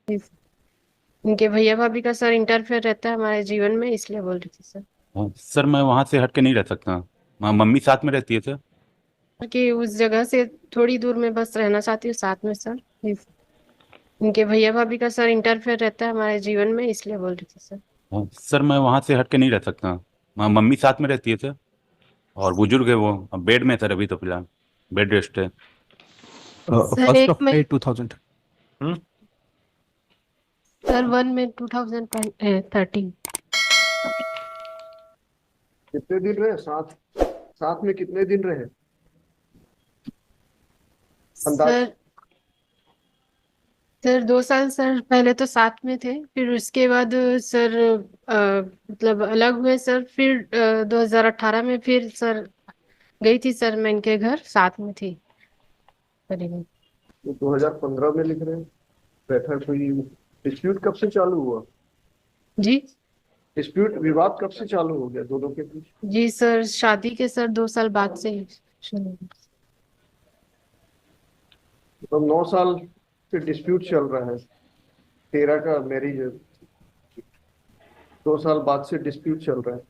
इस- उनके भैया भाभी का सर इंटरफेयर रहता है हमारे जीवन में, इसलिए बोल रही थी सर। हाँ, सर मैं वहाँ से हट के नहीं रह सकता। मम्मी साथ में रहती है सर। कि उस जगह से थोड़ी दूर में बस रहना चाहती हूँ साथ में सर। उनके भैया भाभी का सर इंटरफेयर रहता है हमारे जीवन में, इसलिए बोल रही थी सर। हाँ, सर मैं वहाँ से हट के नहीं रह सकता। मम्मी साथ में रहती है सर। और बुजुर्ग है वो, अब बेड में है सर, अभी तो फिलहाल बेड रेस्ट है। सर फर्स्ट एक ऑफ में मई 2000। हम्म। सर 1 में 2013। कितने दिन रहे साथ? साथ में कितने दिन रहे? अंदाज। सर सर 2 साल सर पहले तो साथ में थे, फिर उसके बाद सर मतलब अलग हुए सर। फिर 2018 में फिर सर गई थी सर, मैं इनके घर साथ में थी करीबन। तो 2015 में लिख रहे हैं। बैठा कोई डिस्प्यूट कब से चालू हुआ? जी। डिस्प्यूट विवाद कब से चालू हो गया दोनों के बीच? जी सर शादी के सर 2 साल बाद से ही शुरू हुई। तो 9 साल से डिस्प्यूट चल रहा है। 13 का मैरिज है। 2 साल बाद से डिस्प्यूट चल रहा है।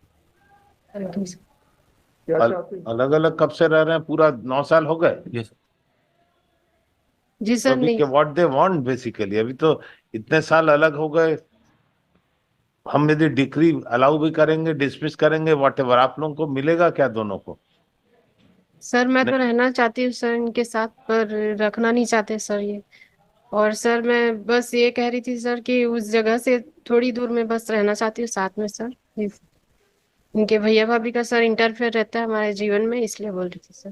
क्या चाहते हैं? अलग अलग कब से रह रहे हैं? पूरा 9 साल हो गए? यस। जी तो सर अभी नहीं। के व्हाट दे वांट बेसिकली, अभी तो इतने साल अलग हो गए। हम यदि डिक्री अलाउ भी करेंगे, डिसमिस करेंगे, वॉट एवर, आप लोगों को मिलेगा क्या दोनों को? सर मैं तो नहीं। रहना चाहती हूँ सर इनके साथ, पर रखना नहीं चाहते सर ये। और सर मैं बस ये कह रही थी सर कि उस जगह से थोड़ी दूर में बस रहना चाहती हूँ साथ में सर। उनके भैया भाभी का सर इंटरफेयर रहता है हमारे जीवन में, इसलिए बोल रही थी सर।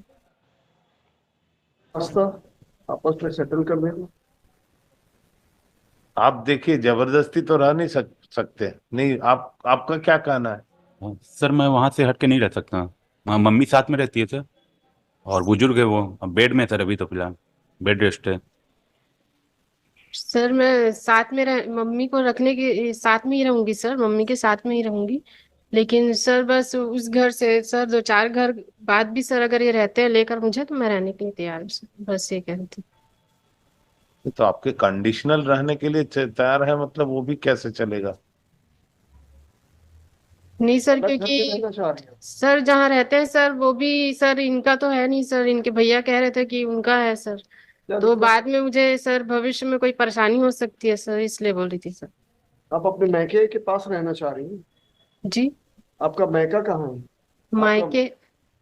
रास्ता आपस में सेटल करने का। आप देखिए, जबरदस्ती तो रह नहीं सकते। नहीं, आपका क्या कहना है? हाँ, सर मैं वहाँ से हट के नहीं रह सकता। मम्मी साथ में रहती है सर। और बुजुर्ग है वो, अब बेड में है सर, अभी तो फिलहाल बेड रेस्ट है। सर मैं साथ में मम्मी को रखने के साथ में ही रहूंगी सर, मम्मी के साथ में ही रहूंगी। लेकिन सर बस उस घर से सर 2-4 घर बाद भी सर अगर ये रहते हैं लेकर मुझे, तो मैं रहने के लिए तैयार हूँ सर, बस ये कह रही थी। ये तो आपके कंडीशनल रहने के लिए तैयार है, मतलब वो भी कैसे चलेगा? नहीं सर, अलग घर पे क्योंकि रहना चाह रही है? सर जहाँ रहते हैं सर वो भी सर इनका तो है नहीं सर, इनके भैया कह रहे थे कि उनका है सर। क्या तो दिक्कत? बाद में मुझे सर भविष्य में कोई परेशानी हो सकती है सर, इसलिए बोल रही थी सर। आप अपने मैके के पास रहना चाह रही हैं? जी। आपका मैका कहाँ है? आपका मायके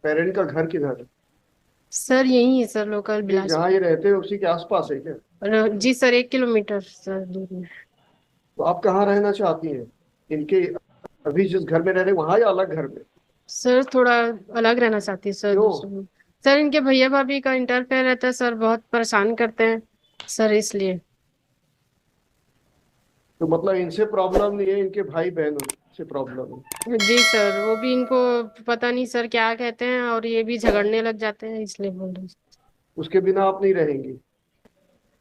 पेरेंट का घर किधर है? सर यही है सर, लोकल ये जहाँ बिलासपुर। ये रहते हैं उसी के आसपास है क्या? जी सर 1 किलोमीटर सर दूर में। तो आप कहाँ रहना चाहती हैं? इनके अभी जिस घर में रह रहे हैं वहां या अलग घर में? सर थोड़ा अलग रहना चाहती है सर, क्यों? दूसरे में। सर इनके भैया भाभी का इंटरफेयर रहता है सर, बहुत परेशान करते हैं सर, इसलिए। तो मतलब इनसे प्रॉब्लम नहीं है, इनके भाई बहनों से प्रॉब्लम है? जी सर वो भी इनको पता नहीं सर क्या कहते हैं, और ये भी झगड़ने लग जाते हैं, इसलिए बोल रही उसके बिना आप नहीं रहेंगी?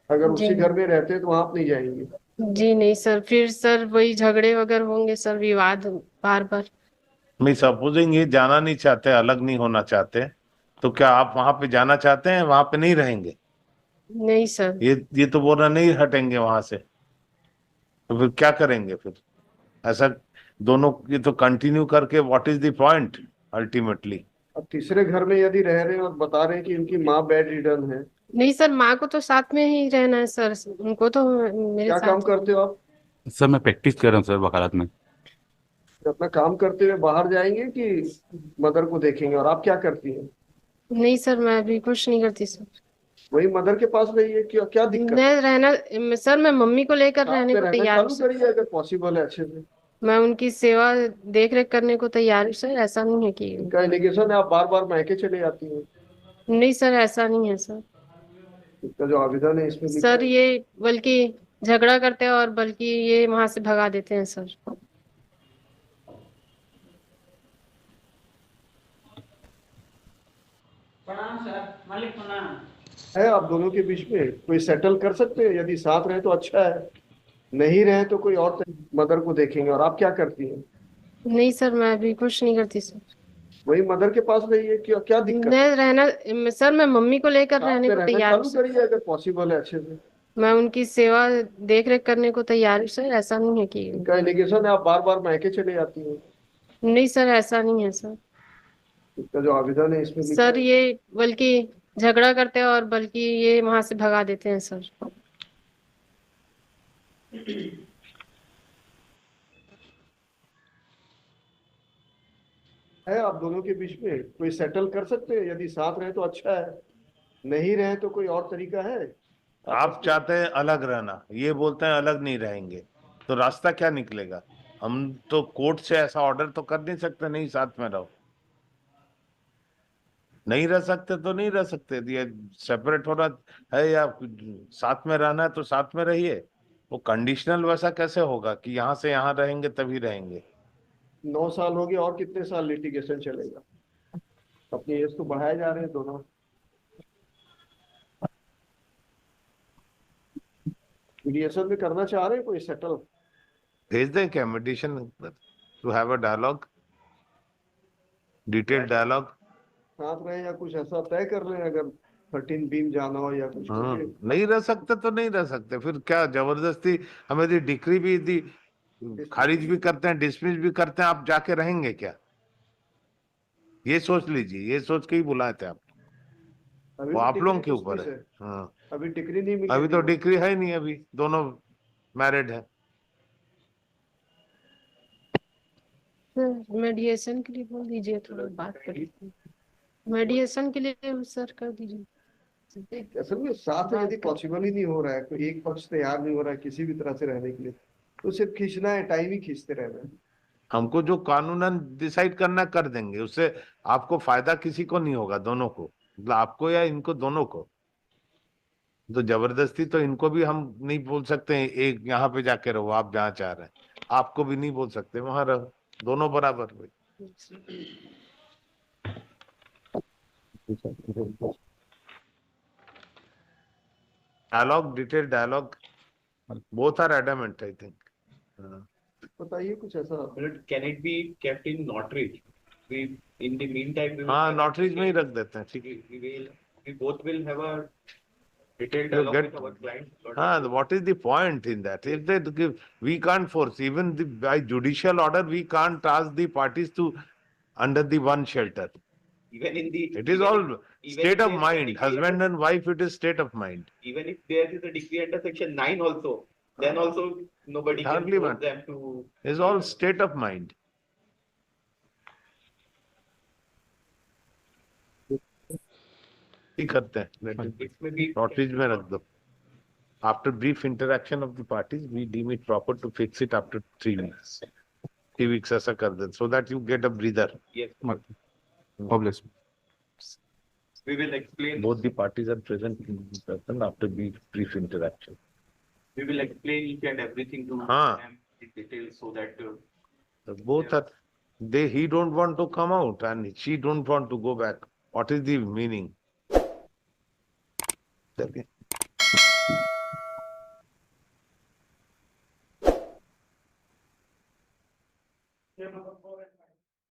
अगर हूँ। जी उसी घर में रहते हैं तो वहां आप नहीं जाएंगी? जी नहीं सर, फिर सर वही झगड़े वगैरह होंगे सर, विवाद बार बार। मैं सपोजिंग ये जाना नहीं चाहते, अलग नहीं होना चाहते, तो क्या आप वहां पे जाना चाहते हैं? वहां पे नहीं रहेंगे? नहीं सर। ये तो बोल रहा नहीं हटेंगे वहां से, तो फिर क्या करेंगे फिर? ऐसा दोनों ये तो कंटिन्यू करके what is the point ultimately? अब तीसरे घर में यदि रह रहे हैं और बता रहे हैं कि इनकी माँ बेड रिडन है। नहीं सर, माँ को तो साथ में ही रहना है सर, उनको तो मेरे क्या काम साथ ही करते हो आप? सर मैं प्रैक्टिस कर रहा हूँ सर वकालत में। अपना काम करते हुए बाहर जाएंगे कि मदर को देखेंगे? और आप क्या करती हैं? नहीं सर, मैं अभी कुछ नहीं करती सर। वही मदर के पास रहिए, क्या क्या दिक्कत? मैं रहना सर, मैं मम्मी को लेकर साथ रहने में को रहना तैयार हूँ चालू सर। करिए अगर पॉसिबल है अच्छे से। मैं उनकी सेवा देख रेख करने को तैयार हूँ सर, ऐसा नहीं है कि। इनका एलिगेशन है आप बार बार मायके चले जाती हैं। नहीं सर, ऐसा नहीं है सर। इसका जो आवेदन है इसमें लिखा सर है। ये बल्कि झगड़ा करते हैं, और बल्कि ये वहां से भगा देते हैं सर। प्रणाम सर, मालिक प्रणाम। है आप दोनों के बीच में कोई सेटल कर सकते हैं? यदि साथ रहे तो अच्छा है, नहीं रहे तो कोई और मदर को देखेंगे। और आप क्या करती हैं? नहीं सर, मैं अभी कुछ नहीं करती सर। वही मदर के पास रहिए, क्या क्या दिक्कत मैं है? रहना सर, मैं मम्मी को लेकर साथ रहने में को रहना तैयार हूँ चालू सर। करिए अगर पॉसिबल है अच्छे से। मैं उनकी सेवा देख रेख करने को तैयार हूँ सर, ऐसा नहीं है कि इनका एलिगेशन है आप बार बार मायके चले जाती हैं। नहीं सर, ऐसा नहीं है सर। इसका जो आवेदन है इसमें लिखा सर है। ये बल्कि झगड़ा करते हैं और बल्कि ये वहां से भगा देते हैं सर। है आप दोनों के बीच में कोई सेटल कर सकते हैं, यदि साथ रहे तो अच्छा है, नहीं रहे तो कोई और तरीका है? आप चाहते हैं अलग रहना, ये बोलते हैं अलग नहीं रहेंगे, तो रास्ता क्या निकलेगा? हम तो कोर्ट से ऐसा ऑर्डर तो कर नहीं सकते नहीं साथ में रहो। नहीं रह सकते तो नहीं रह सकते, ये सेपरेट होना है या साथ में रहना है तो साथ में रहिए। वो कंडीशनल वैसा कैसे होगा कि यहाँ से यहाँ रहेंगे तभी रहेंगे? 9 साल हो गए, और कितने साल लिटिगेशन चलेगा? अपनी एज तो बढ़ाए जा रहे हैं दोनों। मीडिएशन में करना चाह रहे हैं कोई सेटल? भेज दें क्या meditation to have a dialogue, detail dialogue? साथ रहे या कुछ ऐसा तय कर रहे हैं, अगर 13 बीम जाना हो या कुछ क्योंकि नहीं रह सकते तो नहीं रह सकते, फिर क्या जबरदस्ती हमें दी डिक्री भी दी, खारिज भी करते हैं, डिसमिस भी करते हैं, आप जाके रहेंगे क्या? ये सोच लीजिए, ये सोच के ही बुलाए थे आप। अभी वो भी आप डिग्री लोगों के ऊपर डिसमिस है। है। हाँ, अभी डिग्री नहीं अभी मिलेगी तो वो। डिग्री है ही नहीं, अभी दोनों मैरिड है। सर मेडिएशन के लिए बोल दीजिए, थोड़ा बात करिए। मेडिएशन के लिए सर कर दीजिए। असल में साथ में यदि पॉसिबल ही नहीं हो रहा है, कोई एक पक्ष तैयार नहीं हो रहा है किसी भी तरह से रहने के लिए, तो सिर्फ खींचना है, टाइम ही खींचते रहना है। हमको जो कानूनन डिसाइड करना कर देंगे, उससे आपको फायदा किसी को नहीं होगा, दोनों को, मतलब आपको या इनको दोनों को। तो जबरदस्ती तो इनको भी हम नहीं बोल सकते हैं एक यहाँ पे जाके रहो, आप जहाँ चाह रहे हैं। आपको भी नहीं बोल सकते वहां रहो, दोनों बराबर हुए। Dialogue, detail dialogue, both are adamant I think. बताइए कुछ ऐसा। But can it be kept in notary? We, in the meantime, we will हाँ, have a नोटरीज में ही detailed- रख देते हैं, ठीक है। we both will have a detailed You dialogue get- with our client. हाँ, what is the point in that? If they give, we can't force, even by judicial order, we can't ask the parties to under the one shelter. Even in the It is even all if- even state if of there is a mind. decree Husband under- and wife, it is state of mind. even if there is a decree under section 9 also, then also nobody can Hardly force matter. them to. It's all state of mind. ही करते हैं, It may be नोटरीज में रख दो। After brief interaction of the parties, we deem it proper to fix it after 3 weeks. 3 weeks ऐसा कर दे, so that you get a breather. yes. Obvious. We will explain. Both the parties are present in person after brief interaction. We will explain each and everything to हाँ. them in detail so that Both are, he don't want to come out and she don't want to go back. What is the meaning? Okay.